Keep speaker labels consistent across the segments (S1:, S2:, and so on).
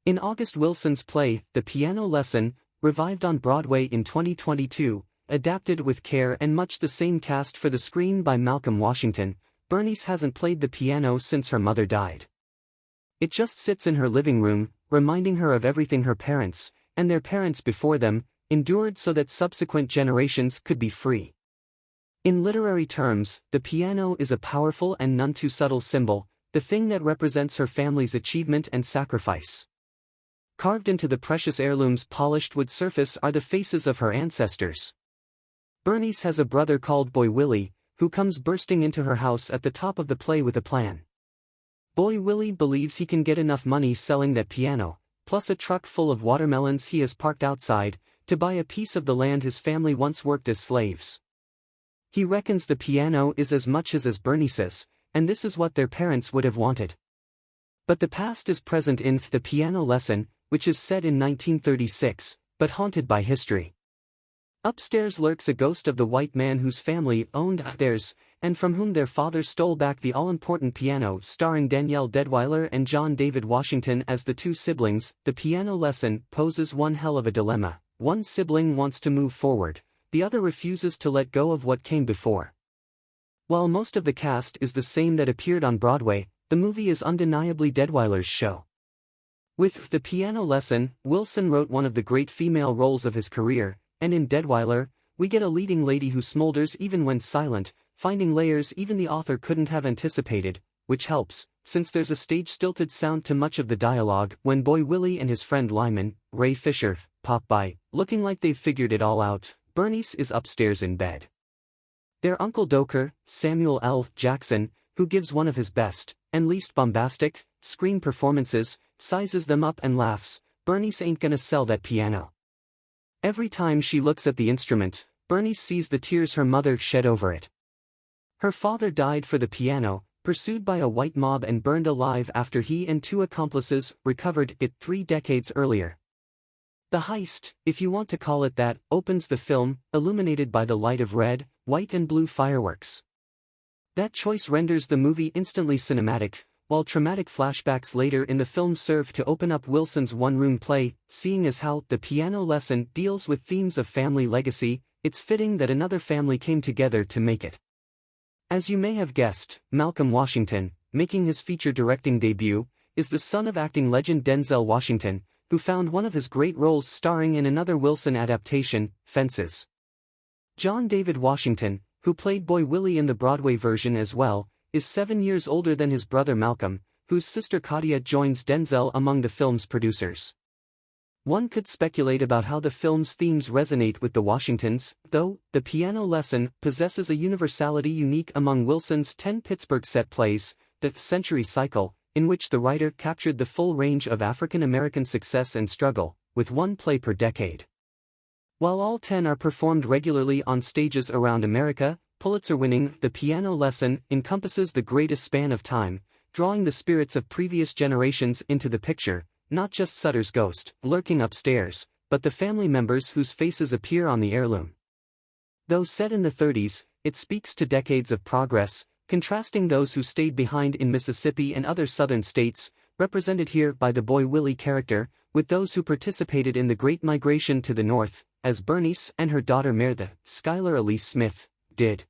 S1: In August Wilson's play, The Piano Lesson, revived on Broadway in 2022, adapted with care and much the same cast for the screen by Malcolm Washington, Bernice hasn't played the piano since her mother died. It just sits in her living room, reminding her of everything her parents, and their parents before them, endured so that subsequent generations could be free. In literary terms, the piano is a powerful and none too subtle symbol, the thing that represents her family's achievement and sacrifice. Carved into the precious heirloom's polished wood surface are the faces of her ancestors. Bernice has a brother called Boy Willie, who comes bursting into her house at the top of the play with a plan. Boy Willie believes he can get enough money selling that piano, plus a truck full of watermelons he has parked outside, to buy a piece of the land his family once worked as slaves. He reckons the piano is as much as Bernice's, and this is what their parents would have wanted. But the past is present in The Piano Lesson, which is set in 1936, but haunted by history. Upstairs lurks a ghost of the white man whose family owned theirs, and from whom their father stole back the all-important piano, starring Danielle Deadwyler and John David Washington as the two siblings. The Piano Lesson poses one hell of a dilemma. One sibling wants to move forward, the other refuses to let go of what came before. While most of the cast is the same that appeared on Broadway, the movie is undeniably Deadwyler's show. With The Piano Lesson, Wilson wrote one of the great female roles of his career, and in Deadwyler, we get a leading lady who smolders even when silent, finding layers even the author couldn't have anticipated, which helps, since there's a stage-stilted sound to much of the dialogue when Boy Willie and his friend Lyman, Ray Fisher, pop by, looking like they've figured it all out. Bernice is upstairs in bed. Their Uncle Doker, Samuel L. Jackson, who gives one of his best, and least bombastic, screen performances, sizes them up and laughs. Bernice ain't gonna sell that piano. Every time she looks at the instrument, Bernice sees the tears her mother shed over it. Her father died for the piano, pursued by a white mob and burned alive after he and two accomplices recovered it 3 decades earlier. The heist, if you want to call it that, opens the film, illuminated by the light of red, white and blue fireworks. That choice renders the movie instantly cinematic, while traumatic flashbacks later in the film serve to open up Wilson's one-room play. Seeing as how The Piano Lesson deals with themes of family legacy, it's fitting that another family came together to make it. As you may have guessed, Malcolm Washington, making his feature directing debut, is the son of acting legend Denzel Washington, who found one of his great roles starring in another Wilson adaptation, Fences. John David Washington, who played Boy Willie in the Broadway version as well, is 7 years older than his brother Malcolm, whose sister Claudia joins Denzel among the film's producers. One could speculate about how the film's themes resonate with the Washingtons, though. The Piano Lesson possesses a universality unique among Wilson's 10 Pittsburgh set plays, the Century Cycle, in which the writer captured the full range of African American success and struggle, with one play per decade. While all 10 are performed regularly on stages around America, Pulitzer-winning The Piano Lesson encompasses the greatest span of time, drawing the spirits of previous generations into the picture, not just Sutter's ghost, lurking upstairs, but the family members whose faces appear on the heirloom. Though set in the 30s, it speaks to decades of progress, contrasting those who stayed behind in Mississippi and other southern states, represented here by the Boy Willie character, with those who participated in the Great Migration to the North, as Bernice and her daughter Meredith, Skylar Elise Smith, did.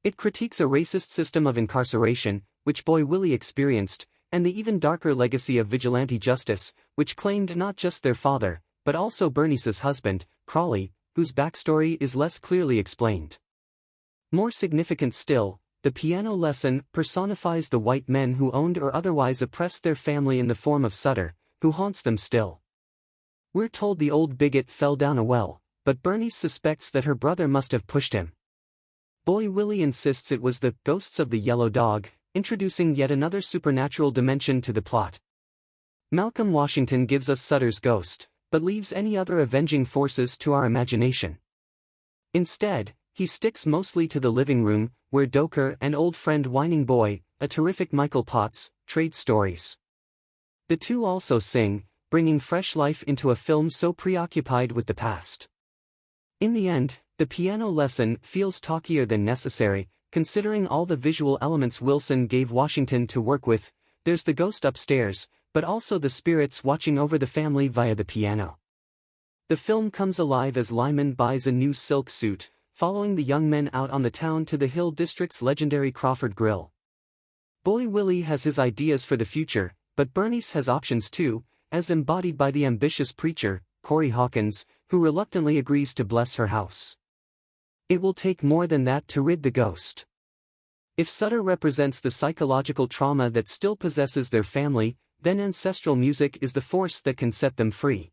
S1: It critiques a racist system of incarceration, which Boy Willie experienced, and the even darker legacy of vigilante justice, which claimed not just their father, but also Bernice's husband, Crawley, whose backstory is less clearly explained. More significant still, The Piano Lesson personifies the white men who owned or otherwise oppressed their family in the form of Sutter, who haunts them still. We're told the old bigot fell down a well, but Bernice suspects that her brother must have pushed him. Boy Willie insists it was the ghosts of the yellow dog, introducing yet another supernatural dimension to the plot. Malcolm Washington gives us Sutter's ghost, but leaves any other avenging forces to our imagination. Instead, he sticks mostly to the living room, where Doker and old friend Whining Boy, a terrific Michael Potts, trade stories. The two also sing, bringing fresh life into a film so preoccupied with the past. In the end, The Piano Lesson feels talkier than necessary, considering all the visual elements Wilson gave Washington to work with. There's the ghost upstairs, but also the spirits watching over the family via the piano. The film comes alive as Lyman buys a new silk suit, following the young men out on the town to the Hill District's legendary Crawford Grill. Bully Willie has his ideas for the future, but Bernice has options too, as embodied by the ambitious preacher, Corey Hawkins, who reluctantly agrees to bless her house. It will take more than that to rid the ghost. If Sutter represents the psychological trauma that still possesses their family, then ancestral music is the force that can set them free.